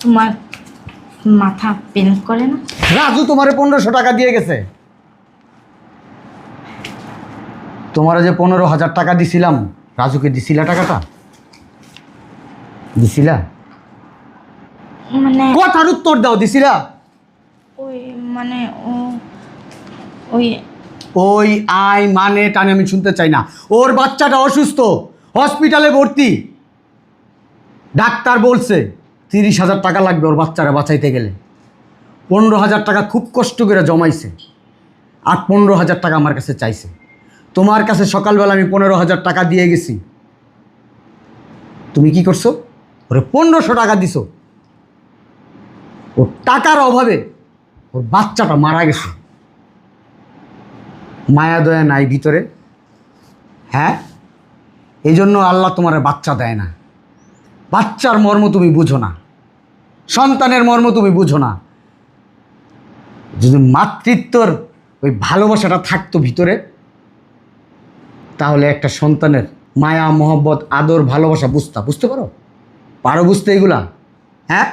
তোমার মাথা পেন করে না? রাজু তোমারে 1500 টাকা দিয়ে গেছে। তোমার যে 15,000 টাকা দিছিলাম, রাজুকে দিছিলা টাকাটা? দিছিলা? মানে কথার উত্তর দাও, দিছিলা? ওই মানে ওই ওই আই মানে টানে আমি শুনতে চাই না। ওর বাচ্চাটা অসুস্থ, হসপিটালে ভর্তি। ডাক্তার বলছে 30,000 টাকা লাগবে ওর বাচ্চারা বাঁচাইতে গেলে। 15,000 টাকা খুব কষ্ট করে জমাইছে, আর 15,000 টাকা আমার কাছে চাইছে। তোমার কাছে সকালবেলা আমি 15,000 টাকা দিয়ে গেছি। তুমি কি করছো? ওরে 1500 টাকা দিছো। ওর টাকার অভাবে ওর বাচ্চাটা মারা গেছে। মায়া দয়া নাই ভিতরে? হ্যাঁ, এই জন্য আল্লাহ তোমার বাচ্চা দেয় না। বাচ্চার মর্ম তুমি বুঝো না, সন্তানের মর্ম তুমি বুঝো না। যদি মাতৃত্বর ওই ভালোবাসাটা থাকতো ভিতরে, তাহলে একটা সন্তানের মায়া মহব্বত আদর ভালোবাসা বুঝতে পারো? পারো বুঝতে এগুলা? হ্যাঁ,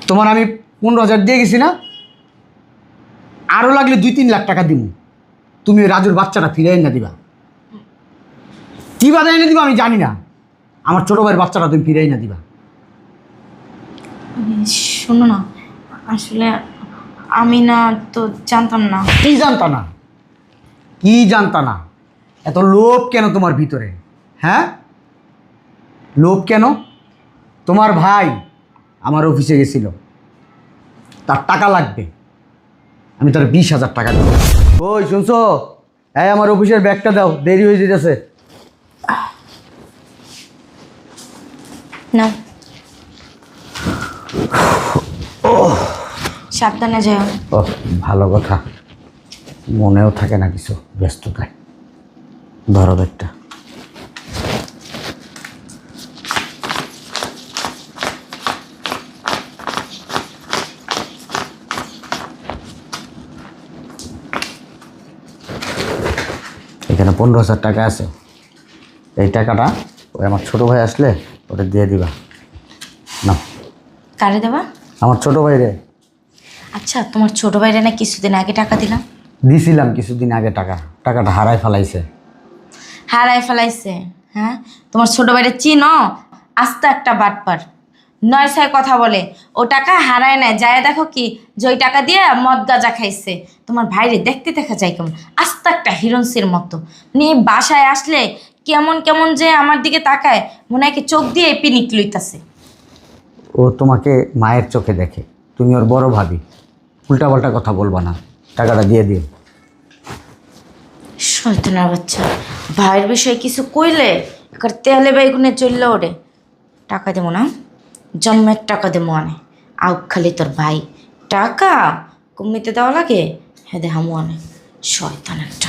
তোমার আমি 15,000 দিয়ে গেছি না? আরও লাগলে 2-3 লাখ টাকা দিব। তুমি ওই রাজুর বাচ্চাটা ফিরে এনে দিবা। কী বাধা এনে দিবা আমি জানি না, আমার ছোটো ভাইয়ের বাচ্চাটা তুমি ফিরে এনে দিবা। শোনো না, আসলে আমি না তো জানতাম না। কি জানতা না? কি জানতা না? এত লোভ কেন তোমার ভিতরে? হ্যাঁ, লোভ কেন? তোমার ভাই আমার অফিসে গেছিল, তার টাকা লাগবে, আমি তার 20,000 টাকা দেবো। ওই শুনছো? এই আমার অফিসের ব্যাগটা দাও, দেরি হয়ে যেতেছে। না, সাবধানে যাও। ও ভালো কথা, মনেও থাকে না কিছু ব্যস্ততায়। ধরো ব্যাগটা। এখানে 15,000 টাকা আছে। এই টাকাটা ওই আমার ছোটো ভাই আসলে ওটা দিয়ে দিবা। না, কারে দেবা? আমার ছোটো ভাই রে। আচ্ছা, তোমার ছোট ভাইরা না কিছুদিন আগে টাকা দিলাম? দিছিলাম কিছুদিন আগে টাকাটা হারায় ফেলাইছে। হারাই ফেলাইছে? হ্যাঁ, তোমার ছোট ভাইরা চিনো? আস্তে একটা বাটপার, নয় ছয় কথা বলে। ও টাকা হারায় নেয়, যায় দেখো কি যে ওই টাকা দিয়ে মদ গাঁজা খাইছে। তোমার ভাইরে দেখতে দেখা যায় কেমন, আস্তে একটা হিরণসির মতো। নিয়ে বাসায় আসলে কেমন কেমন যে আমার দিকে তাকায়, মনে হয় কি চোখ দিয়ে পিনিক লইতাছে। ও তোমাকে মায়ের চোখে দেখে, তুমি ওর বড় ভাবি। উল্টাপাল্টা কথা বলবা না, টাকাটা দিয়ে দিও। শয়তানের বাচ্চা, ভাইয়ের বিষয়ে কিছু কইলে এবার তেলে বেগুনে চললে ওরে। টাকা দেবো না, জন্মের টাকা দেবো আনে। আউ খালি তোর ভাই টাকা কমিতে দেওয়া লাগে, হ্যাঁ দে হামু আনে। শয়তান একটা।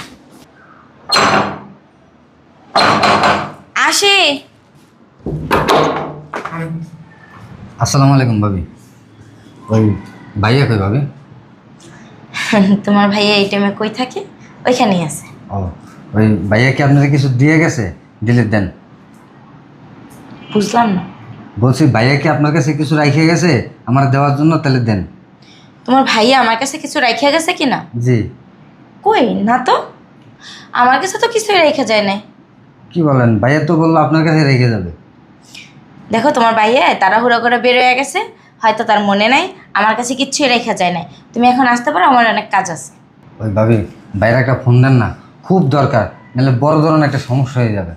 আসে। আসসালামু আলাইকুম ভাবি। ওই ভাইয়া কই ভাবি? তোমার ভাইয়া এই টাইমে কই থাকে? ওইখানেই আছে। ও, ওই ভাইয়া কি আপনাদের কিছু দিয়ে গেছে? দিলে দেন। বুঝলাম না। বলছি ভাইয়া কি আপনার কাছে কিছু রাখিয়ে গেছে আমার দেওয়ার জন্য? তাহলে দেন। তোমার ভাইয়া আমার কাছে কিছু রাখিয়া গেছে কি না? জি। কই না তো, আমার কাছে তো কিছুই রেখে যায় নাই। কি বলেন? ভাইয়া তো বললো আপনার কাছে রেখে যাবে। দেখো, তোমার ভাইয়া তাড়াহুড়ো করে বের হয়ে গেছে, হয়তো তার মনে নাই। আমার কাছে কিচ্ছুই রেখা যায় নাই। তুমি এখন আসতে পারো, আমার অনেক কাজ আছে। ওই ভাবি, বাইরে একটা ফোন দেন না, খুব দরকার, নাহলে বড় ধরনের একটা সমস্যা হয়ে যাবে।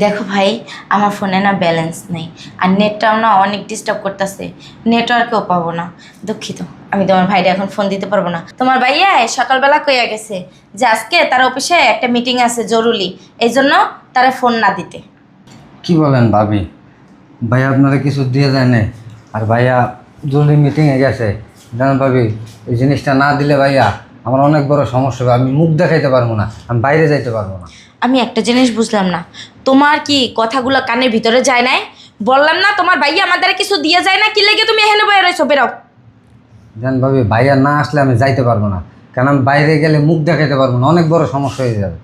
দেখো ভাই, আমার ফোনে না ব্যালেন্স নেই, আর নেটটাও না অনেক ডিস্টার্ব করতেছে। নেটওয়ার্কেও পাবো না, দুঃখিত। আমি তোমার ভাইরে এখন ফোন দিতে পারবো না। তোমার ভাইয়া সকালবেলা কইয়া গেছে যে আজকে তার অফিসে একটা মিটিং আছে জরুরি, এই জন্য তারা ফোন না দিতে। কি বলেন ভাবি? ভাইয়া আপনারা কিছু দিয়ে যায় না, আর ভাইয়া জরুরি মিটিংয়ে গেছে। জানেন ভাবি, এই জিনিসটা না দিলে ভাইয়া আমার অনেক বড় সমস্যা হবে। আমি মুখ দেখাইতে পারবো না, আমি বাইরে যাইতে পারবো না। আমি একটা জিনিস বুঝলাম না, তোমার কি কথাগুলো কানের ভিতরে যায় নাই? বললাম না তোমার ভাইয়া আমার দ্বারা কিছু দিয়ে যায় না, কি লেগে তুমি এখানে বয়ে রয়েছো? বেরো। জান ভাবি, ভাইয়া না আসলে আমি যাইতে পারবো না, কারণ আমি বাইরে গেলে মুখ দেখাইতে পারবো না, অনেক বড় সমস্যা হয়ে যাবে।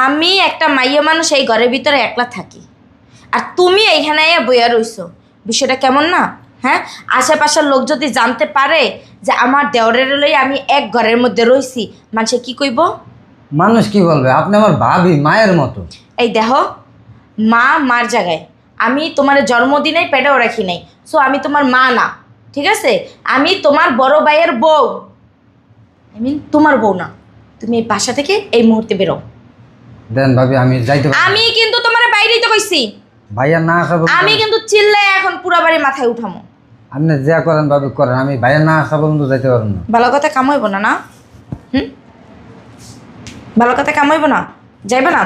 আমি একটা মাইয়া মানুষ, এই ঘরের ভিতরে একলা থাকি, আর তুমি এইখানে বইয়া রইছো। বিষয়টা কেমন না? হ্যাঁ, আশেপাশের লোক যদি জানতে পারে যে আমার দেওরের লই আমি এক ঘরের মধ্যে রইছি, মানুষে কি কইব? মানুষ কি বলবে? আপনি আমার ভাবি, মায়ের মতো। এই দেখো, মা মার জায়গায়, আমি তোমার জন্মদিনেই পেটেও রাখি নাই, সো আমি তোমার মা না, ঠিক আছে? আমি তোমার বড় ভাইয়ের বউ, আই মিন তোমার বউ না। তুমি এই বাসা থেকে এই মুহূর্তে বেরো। দেন ভাবি, আমি যাইতে পারি? আমি কিন্তু তোমার বাইরেই তো কইছি। ভাইয়া না আসা পর্যন্ত আমি কিন্তু চিল্লাই এখন পুরো বাড়ি মাথায় উঠামো। আপনি যা করেন ভাবি করেন, আমি ভাইয়া না আসা পর্যন্ত যাইতে পারবো না। ভালো কথা কামাইব না, না? হুম, ভালো কথা কামাইব না, যাইবে না,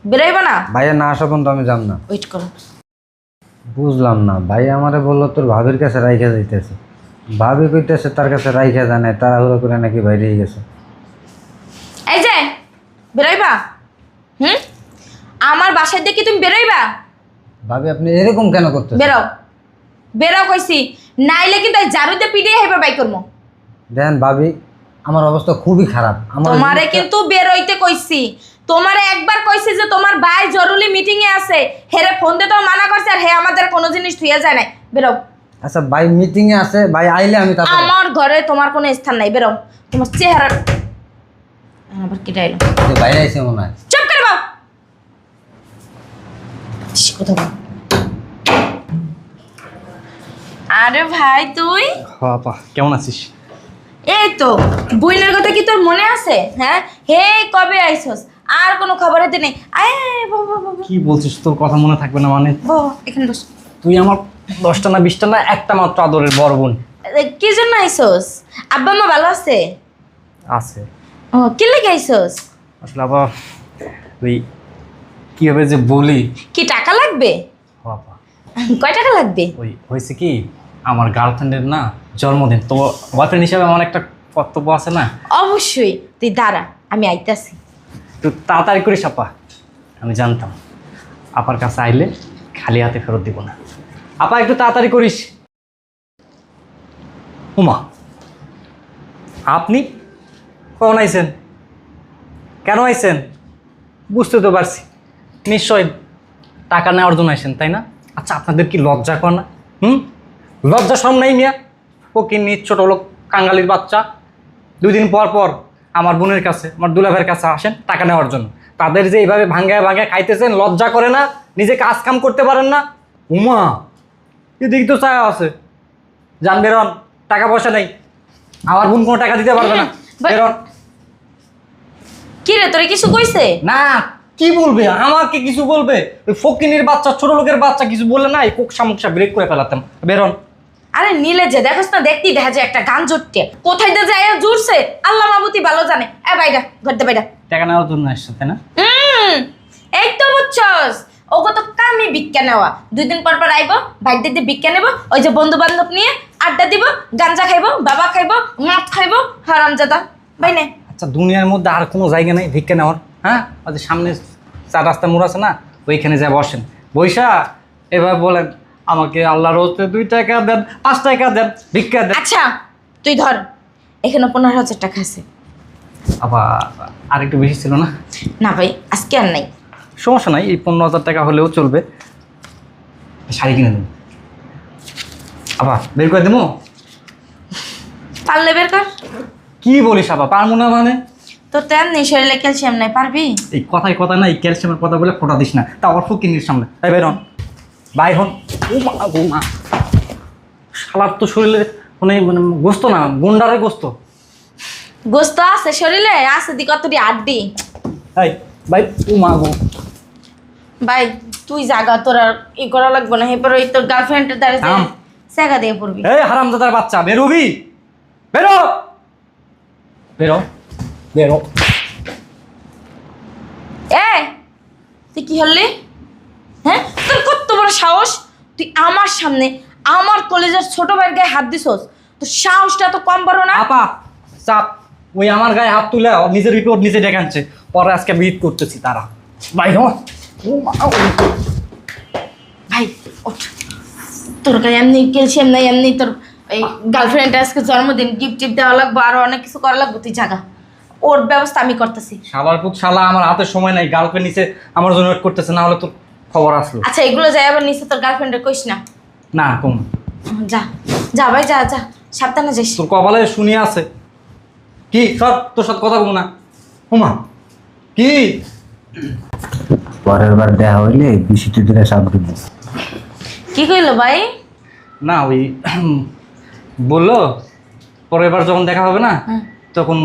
বেরোইব না। ভাইয়া না আসা পর্যন্ত আমি যাব না। ওয়েট করো। বুঝলাম না, ভাই আমারে বললো তোর ভাবির কাছে রাইখা যাইতেছে, ভাবি কইতেছে তার কাছে রাইখা জানে, তাড়াহুড়ো করে নাকি বাইরে গেছে। এই যে বেরোইবা, হুম, আমার বাসায় দেখি তুমি বেরোইবা। ভাবি আপনি এরকম কেন করতেছেন? বেরো, বেরো কইছি, নাইলে কিন্তু এই ঝাড়ুতে পিটিয়ে হেবে বাই করবো। দেন ভাবি, আমার অবস্থা খুবই খারাপ। আমার তোমারে কিন্তু বেরোইতে কইছি, তোমারে একবার কইছি যে তোমার ভাই জরুরি মিটিং এ আছে, হেরে ফোন দিতেও মানা করছে, আর হে আমাদের কোনো জিনিস থুইয়া যায় নাই। বেরো। আচ্ছা ভাই মিটিং এ আছে, ভাই আইলে আমি তারপর। আমার ঘরে তোমার কোনো স্থান নাই, বেরো। তোমার চেহারা আবার কেটে এলো। যে বাইরে আইছে মনে হয়। চুপ করে বাও। কথা বল। আরে ভাই তুই আপা কেমন আছিস? এই তো, বইনের কথা কি তোর মনে আছে? হ্যাঁ, হে কবে আইছস? আর কোনো খবরের দিনে আয় বাবা বাবা কি বলছিস? তোর কথা মনে থাকবে না মানে? বাবা, এখানে বস। তুই আমার 10টা না 20টা না একটা মাত্র আদরের বড় বোন। কি জন্য আইছস? আব্বা মা ভালো আছে? আছে। ও, কি লেগে আইছস? আসলে আপা তুই কীভাবে যে বলি। কি টাকা লাগবে? আপা কয় টাকা লাগবে? ওই হয়েছে কি, আমার গার্লফ্রেন্ডের না জন্মদিন, তো বয়ফ্রেন্ড হিসাবে আমার একটা কর্তব্য আছে না। অবশ্যই, তুই দাঁড়া, আমি আইতাছি। তুই তাড়াতাড়ি করিস আপা। আমি জানতাম আপার কাছে আইলে খালি হাতে ফেরত দিব না। আপা একটু তাড়াতাড়ি করিস। উমা, আপনি কখন আইছেন? কেন আইছেন? বুঝতে তো পারছি, নিশ্চয় টাকা নেওয়ার জন্য আইছেন, তাই না? আচ্ছা আপনাদের কি লজ্জা করে না? লজ্জা সব নাই মিয়া। ও কি নিজ ছোট লোক কাঙ্গালির বাচ্চা 2 দিন পর পর আমার বোনের কাছে, আমার দুলাভের কাছে আসেন টাকা নেওয়ার জন্য। তাদের যে এইভাবে ভাঙ্গায় ভাঙ্গায় খাইতেছেন, লজ্জা করে না? নিজে কাজ কাম করতে পারেন না? উমা, এদিকে তো চায়া আছে। যান বেরন, টাকা পয়সা নেই, আমার বোন কোনো টাকা দিতে পারবে না। বেরন। কি রে, তোরে কিছু কইছে? না, কি বলবে? আমাকে কিছু বলবে? ওই ফকিনির বাচ্চা, ছোট লোকের বাচ্চা কিছু বললে না, এই কোক সামুকসা ব্রেক করে ফেলাতাম। বেরন। আরে নীলে যে দেখোস না, দেখতেই দেখা যায় একটা গান জুটতে কোথায় যে যায় জুড়ছে, আল্লাহ মাবুতি ভালো জানে। বাইরা ঘরতে বাইরা। টাকা নেওয়ার জন্য আসছে, তাই না? এই তো বুঝছস, ওগো তো কামই ভিক্ষা নেওয়া। 2 দিন পর পর আইবো, ভাইদের দিয়ে ভিক্ষা নেবো, ওই যে বন্ধু বান্ধব নিয়ে আড্ডা দিব, গাঞ্জা খাইবো, বাবা খাইবো, মদ খাইবো, হারামজাদা। ভাই নে। আচ্ছা দুনিয়ার মধ্যে আর কোনো জায়গা নেই ভিক্ষা নেওয়ার? হ্যাঁ, ওই যে সামনে 4 রাস্তা মোড় আছে না, ওইখানে যা বসেন, বৈশা এবার বলেন আমাকে আল্লাহর হস্তে 2 টাকা দেন, 5 টাকা দেন, ভিক্ষা দেন। আচ্ছা তুই ধর, এখানে 15,000 টাকা আছে। আবার আর একটু বেশি ছিল না? না ভাই, আজকে আর নাই। সমস্যা নাই, এই 15,000 টাকা হলেও চলবে। শাড়ি কিনে দেবো। আবার বের করে দেবো? পারলে বের কর। কি বলিস আবার? পারবো না মানে? তোর তো এমনি শরীরে ক্যালসিয়াম নাই, পারবি? এই কথায় কথা না, এই ক্যালসিয়ামের কথা বলে ফোটা দিস না, তা আবার ফকিনির সামনে। তাই বের হন, বাইর হন। ও মা গো মা, শালার তো শরীরে মানে মানে গোস্ত না, গুন্ডারের গোস্ত। গোস্ত আছে শরীরে, আছে দি কতটি আড্ডি। এই ভাই, ও মা গো। ভাই তুই জাগা, তোর আর ই করা লাগবে না। এরপর ওই তোর গার্লফ্রেন্ডের দ্বারা থাম। জায়গা দিয়ে পড়বি। এই হারামজাদার বাচ্চা, বেরোবি? বেরো, বেরো, বেরো। এ তুই কি হলি? হ্যাঁ, তোর কত বড় সাহস, তুই আমার সামনে আমার কলেজের ছোট ভাইয়ের গায়ে হাত দিছস? তোর সাহসটা তো কম বড় না। আপা চাপ, ওই আমার গায়ে হাত তুলে ওর নিজের রিপোর্ট নিজে ডেকে আনছে, পরে আজকে বিট করতেছি তারা। বাইর হ। ও মা গো। ভাই ওঠ, তোর গায়ে এমনি ক্যালসিয়াম নাই, এমনি তোর এই গার্লফ্রেন্ড আজকে জন্মদিন, গিফট টিফট দেওয়া লাগবে, আরো অনেক কিছু করা লাগবে, তুই জাগা, ওর ব্যবস্থা আমি করতেছি। শালার পুত শালা, আমার হাতে সময় নাই, গার্লফ্রেন্ড নিচে আমার জন্য ওয়েট করতেছে, না হলে তোর খবর আসলো। আচ্ছা এগুলো যাই আবার নিচে তোর গার্লফ্রেন্ডের কইস না। না কম না। যা যা ভাই যা যা, সাবধানে যাইস। তোর কপালে শুনিয়ে আছে কি সব, তোর সাথে কথা বলবো না। হুমা কি পরের বার দেখা হইলে বিশিটি দিনে সাপ দিব। কি কইলো ভাই? না ওই বললো পরের বার যখন দেখা হবে না তখন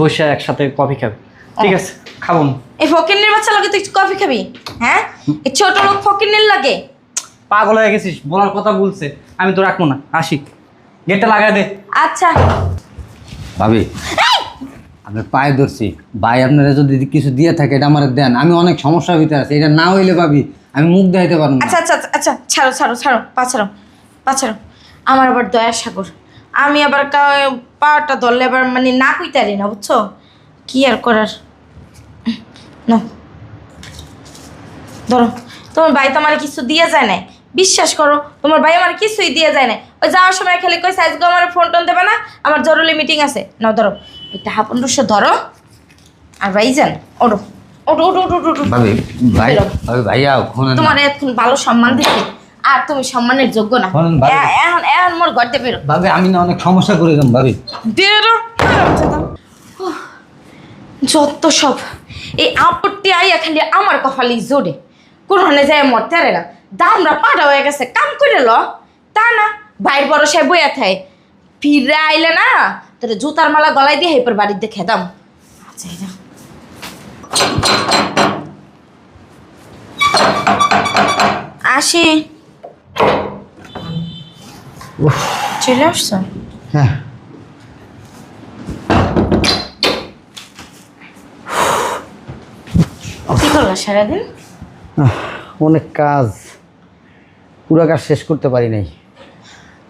বসে একসাথে কফি খাবে। ঠিক আছে খাবো না। এই ফকিন্নির বাচ্চা লাগে তুই কফি খাবি? হ্যাঁ, এই ছোট লোক ফকিন্নির লাগে। পাগল হয়ে গেছিস, বলার কথা বলছে, আমি তো রাখবো না। আসি, গেটটা লাগাই দে। আচ্ছা ভাবি আপনার পায়ে ধরছি, ভাই আপনারা যদি কিছু দিয়ে থাকে এটা আমার দেন, আমি অনেক সমস্যার ভিতরে আছি, এটা না হইলে ভাবি আমি মুখ দেখাইতে পারবো না। আচ্ছা আচ্ছা আচ্ছা, ছাড়ো ছাড়ো ছাড়ো, পা ছাড়ো, পা ছাড়ো। আমার আবার দয়ার সাগর, আমি আবার পাটা ধরলে আবার মানে না কইতারি না, বুঝছো? কি আর করার। না ধরো, তোমার ভাই তো আমার কিছু দিয়ে যায় না, বিশ্বাস করো, তোমার ভাই আমার কিছুই দিয়ে যায় না। ওই যাওয়ার সময় খালি কই আজকে আমার ফোন টোন দেবে না, আমার জরুরি মিটিং আছে। নাও ধরো, এটা হাফ ধরো। আর ভাই যান, ওঠো ওঠো ওঠো ওঠো ওঠো। ভাবি ভাই, বেরো। ভাবি ভাইয়া ওখানে না। তোমার এখন ভালো সম্মান দিচ্ছি, আর তুমি সম্মানের যোগ্য না। শোনেন ভাবি। এখন এখন মোর ঘরতে বেরো, ভাবি আমি না অনেক সমস্যা করে দিলাম ভাবি। বেরো। উহ, যত সব এই আপত্তি আইয়া খালি আমার কপালি জোরে, কোরআনে যায় মরতে রে না। দামরা পাড়া হয়ে গেছে, কাম করে ল। তা না, ভাইয়ের বড় সে বইয়া থাই, ফিরে আইলে না তোর জুতার মালা গলায় দিয়ে হেপর বাড়ির দেখে দাম। আচ্ছা এই যাও। আসি, চলে আসছো? হ্যাঁ কি করলো সারাদিন? অনেক কাজ, পুরো কাজ শেষ করতে পারি নাই,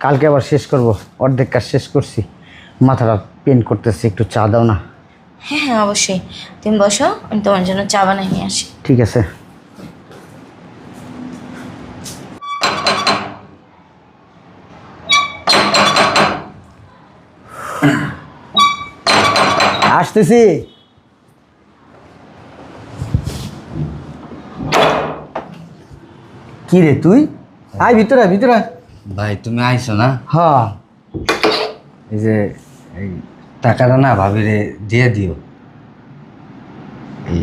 কালকে আবার শেষ করব। অর্ধেক কাজ শেষ করছি, মাথাটা পেন করতেছি, একটু চা দাও না। হ্যাঁ হ্যাঁ অবশ্যই, তুমি বসো, আমি তোমার জন্য চা বানিয়ে নিয়ে আসি। ঠিক আছে। আসতেছি। কি রে তুই? আয় ভিতরে আয়, ভিতরে আয়। ভাই তুমি আইছো না? হ্যাঁ এই যে এই টাকাটা না ভাবিরে দিয়ে দিও। এই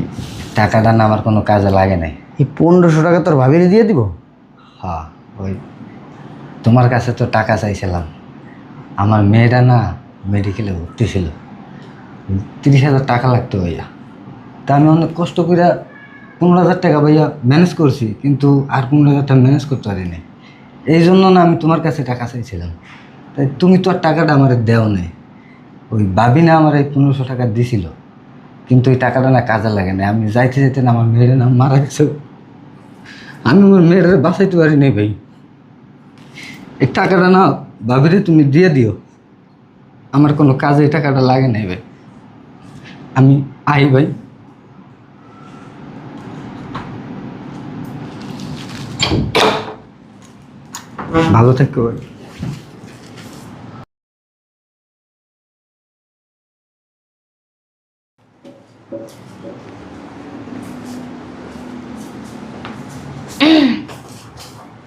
টাকাটা না আমার কোনো কাজে লাগে নাই। এই 1500 টাকা তোর ভাবিরে দিয়ে দিব? হ্যাঁ, ওই তোমার কাছে তো টাকা চাইছিলাম, আমার মেয়েটা না মেডিকেলে ভর্তি ছিল, 30,000 টাকা লাগতো ভাইয়া। তা আমি অনেক কষ্ট করে 15,000 টাকা ভাইয়া ম্যানেজ করছি, কিন্তু আর 15,000 টাকা ম্যানেজ করতে পারিনি। এই জন্য না আমি তোমার কাছে টাকা চাইছিলাম, তাই তুমি তো আর টাকাটা আমার দেও নাই। ওই ভাবি না আমার এই 1500 টাকা দিছিল, কিন্তু ওই টাকাটা না কাজে লাগে না। আমি যাইতে যেতে না আমার মেয়ের নাম মারা গেছে, আমি আমার মেয়ের বাঁচাইতে পারি নাই ভাই। এই টাকাটা না ভাবিরে তুমি দিয়ে দিও, আমার কোনো কাজে এই টাকাটা লাগে নাই ভাই। আমি আই ভাই। ভালো থাকো ভাই।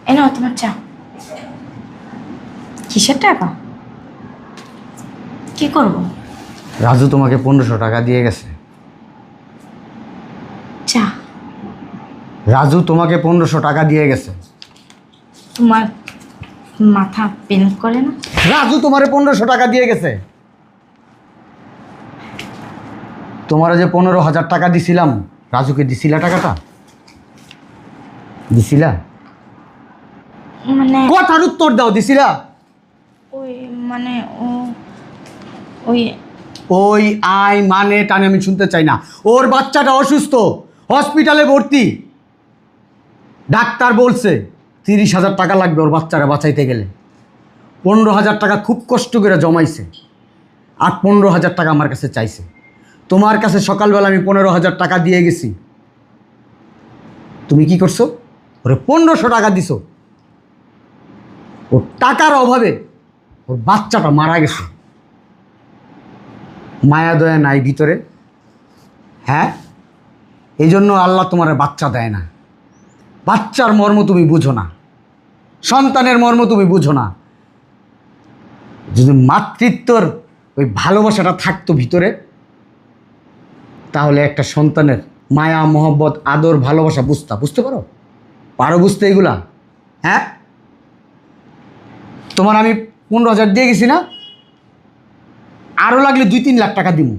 এই নাও তোমার চা। কিসের টাকা? কি করব? রাজু তোমাকে 1500 টাকা দিয়ে গেছে। চা। রাজু তোমাকে 1500 টাকা দিয়ে গেছে। তোমার মাথা পেন করে না? রাজু তোমারে 1500 টাকা দিয়ে গেছে। তোমারে যে 15,000 টাকা দিছিলাম, রাজুকে দিছিলা টাকাটা? দিছিলা? মানে কথার উত্তর দাও, দিছিলা? ওই মানে ও ওই ওই আই মানে টানে আমি শুনতে চাই না। ওর বাচ্চাটা অসুস্থ, হসপিটালে ভর্তি, ডাক্তার বলছে 30,000 টাকা লাগবে ওর বাচ্চারা বাঁচাইতে গেলে। 15,000 টাকা খুব কষ্ট করে জমাইছে, আর 15,000 টাকা আমার কাছে চাইছে। তোমার কাছে সকালবেলা আমি 15,000 টাকা দিয়ে গেছি, তুমি কি করছো? ওরে 1500 টাকা দিছো। ওর টাকার অভাবে ওর বাচ্চাটা মারা গেছে। মায়া দয়া নাই ভিতরে? হ্যাঁ, এই জন্য আল্লাহ তোমার বাচ্চা দেয় না। বাচ্চার মর্ম তুমি বুঝো না। সন্তানের মর্ম তুমি বুঝো না। যদি মাতৃত্বর ওই ভালোবাসাটা থাকতো ভিতরে, তাহলে একটা সন্তানের মায়া মহব্বত আদর ভালোবাসা বুঝতে পারো? পারো বুঝতে এগুলা? হ্যাঁ, তোমার আমি 15,000 দিয়ে গেছি না, আরও লাগলে 2-3 লাখ টাকা দিব।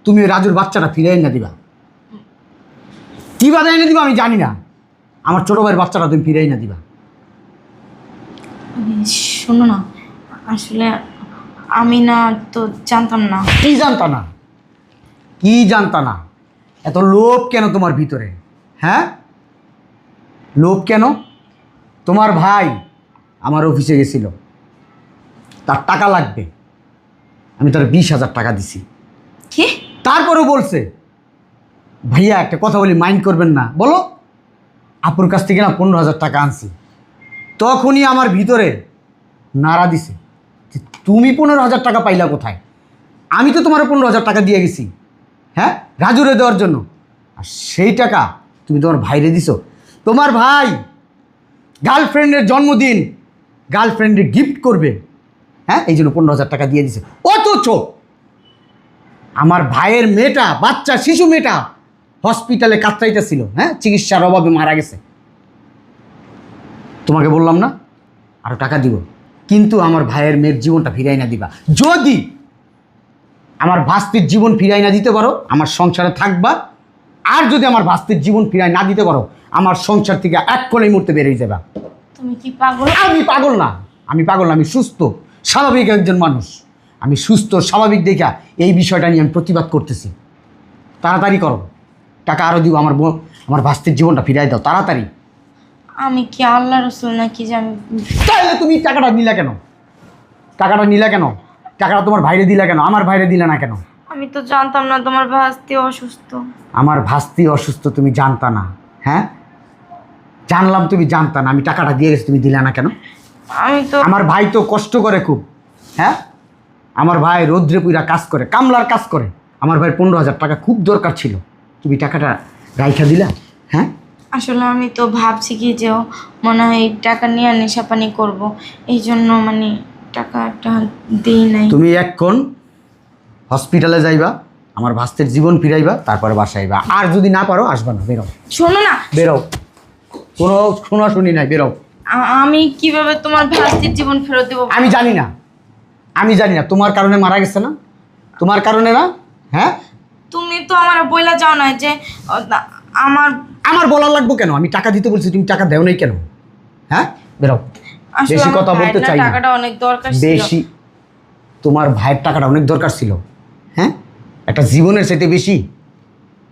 তুমি ওই রাজুর বাচ্চাটা ফিরে এনে দিবা। কী বাধা এনে দিবা আমি জানি না, আমার ছোটো ভাইয়ের বাচ্চাটা তুমি ফিরে এনে দিবা। শোনো না, আসলে আমি না তো জানতাম না। কি জানতা না? কি জানতা না? এত লোভ কেন তোমার ভিতরে? হ্যাঁ, লোভ কেন? তোমার ভাই আমার অফিসে গেছিল, তার টাকা লাগবে, আমি তার 20,000 টাকা দিছি। কি? তারপরেও বলছে, ভাইয়া একটা কথা বলি, মাইন্ড করবেন না, বলো। আপুর কাছ থেকে না 15,000 টাকা আনছি। তখনই আমার ভিতরে নাড়া দিছে যে তুমি 15,000 টাকা পাইলা কোথায়? আমি তো তোমার 15,000 টাকা দিয়ে গেছি, হ্যাঁ, রাজুরে দেওয়ার জন্য। আর সেই টাকা তুমি তোমার ভাইরে দিছো। তোমার ভাই গার্লফ্রেন্ডের জন্মদিন গার্লফ্রেন্ডে গিফট করবে, হ্যাঁ, এই জন্য 15,000 টাকা দিয়ে দিছে। অথচ আমার ভাইয়ের মেয়েটা, বাচ্চা শিশু মেয়েটা হসপিটালে কাতরাইতেছিল, হ্যাঁ, চিকিৎসার অভাবে মারা গেছে। তোমাকে বললাম না আরও টাকা দিব, কিন্তু আমার ভাইয়ের মেয়ের জীবনটা ফিরাই না দিবা। যদি আমার ভাস্তির জীবন ফিরাই না দিতে পারো, আমার সংসারে থাকবা। আর যদি আমার ভাস্তির জীবন ফিরাই না দিতে পারো, আমার সংসার থেকে এক কোণে মুহূর্তে বেরিয়ে যাবা। তুমি কি পাগল? আমি পাগল না, আমি পাগল না, আমি সুস্থ স্বাভাবিক একজন মানুষ। আমি সুস্থ স্বাভাবিক দেখা এই বিষয়টা নিয়ে আমি প্রতিবাদ করতেছি। তাড়াতাড়ি করো, টাকা আরও দিব, আমার ভাস্তির জীবনটা ফিরাই দাও তাড়াতাড়ি। আমি কি আল্লাহ রসুল নাকি যে আমি? তাহলে তুমি টাকাটা নিলা কেন? টাকাটা নিলা কেন? টাকাটা তোমার ভাইরে দিলা কেন? আমার ভাইরে দিলা না কেন? আমি তো জানতাম না তোমার ভাস্তি অসুস্থ। আমার ভাস্তি অসুস্থ তুমি জানতা না? হ্যাঁ, জানলাম তুমি জানতা না। আমি টাকাটা দিয়ে গেছি, তুমি দিলা না কেন? আমি তো আমার ভাই তো কষ্ট করে খুব, হ্যাঁ, আমার ভাই রৌদ্রে পুইরা কাজ করে, কামলার কাজ করে। আমার ভাইয়ের 15,000 টাকা খুব দরকার ছিল, তুমি টাকাটা রাইখা দিলা। হ্যাঁ, আসলে আমি তো ভাবছি কি যে ও মনে হয় এই টাকা নিয়ে নেশাপানি করব, এই জন্য মানে টাকাটা দিই নাই। তুমি এখন হসপিটালে যাইবা, আমার ভাস্তের জীবন ফিরাইবা, তারপরে বাসায় আইবা। আর যদি না পারো আসবা না, বেরো শোনো না, বেরো, কোনো শোনাশুনি নাই, বেরো। আমি কিভাবে তোমার ভাস্তির জীবন ফেরত দেবো? আমি জানি না, আমি জানি না, তোমার কারণে মারা গেছে না? তোমার কারণে না? হ্যাঁ, তুমি তো আমার বইলা যাও না যে আমার আমার বলা লাগবো কেন? আমি টাকা দিতে বলছি, তুমি টাকা দেও নাই কেন? হ্যাঁ, বেরো। আসলে বেশি আমার কথা বলতে ভাইয়ের না চাই না। টাকাটা অনেক দরকার ছিল। বেশি, তোমার ভাইয়ের টাকাটা অনেক দরকার ছিল, হ্যাঁ, একটা জীবনের চাইতে বেশি।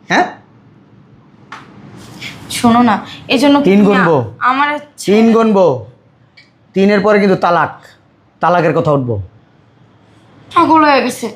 হ্যাঁ, শোনো না, এই জন্য 3 গুনবো, আমার 3 গুনবো, 3-এর পরে কিন্তু তালাক, তালাকের কথা উঠবো। পাগল হয়ে গেছে।